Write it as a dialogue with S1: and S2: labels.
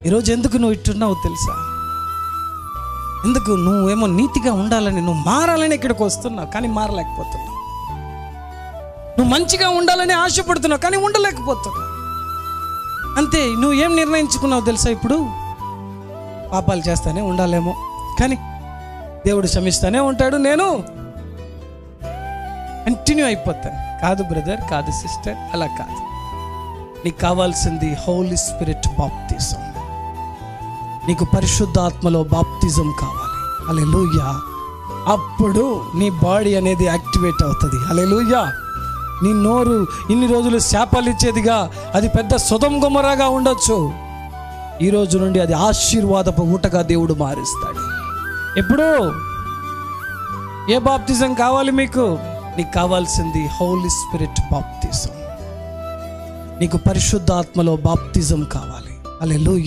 S1: ఈరోజు ఎందుకు నువ్వు ఇట్టున్నావు తెలుసా? ఎందుకు నువ్వేమో నీతిగా ఉండాలని, నువ్వు మారాలని ఇక్కడికి వస్తున్నావు కానీ మారలేకపోతున్నావు. నువ్వు మంచిగా ఉండాలని ఆశపడుతున్నావు కానీ ఉండలేకపోతున్నావు. అంతే. నువ్వు ఏం నిర్ణయించుకున్నావు తెలుసా? ఇప్పుడు పాపాలు చేస్తానే ఉండాలేమో కానీ దేవుడు క్షమిస్తానే ఉంటాడు, నేను కంటిన్యూ అయిపోతాను. కాదు బ్రదర్, కాదు సిస్టర్, అలా కాదు. నీకు కావాల్సింది హోలీ స్పిరిట్ బాప్తిజం. నీకు పరిశుద్ధాత్మలో బాప్తిజం కావాలి. హల్లెలూయా. అప్పుడు నీ బాడీ అనేది యాక్టివేట్ అవుతుంది. హల్లెలూయా. నీ నోరు ఇన్ని రోజులు శాపాలు ఇచ్చేదిగా అది పెద్ద సొదొమ గొమొర్రాగా ఉండొచ్చు. ఈ రోజు నుండి అది ఆశీర్వాదపు ఊటగా దేవుడు మారుస్తాడు. ఎప్పుడు ఏ బాప్తిజం కావాలి మీకు? నీకు కావాల్సింది హోలీ స్పిరిట్ బాప్తిజం. నీకు పరిశుద్ధాత్మలో బాప్తిజం కావాలి. హల్లెలూయా.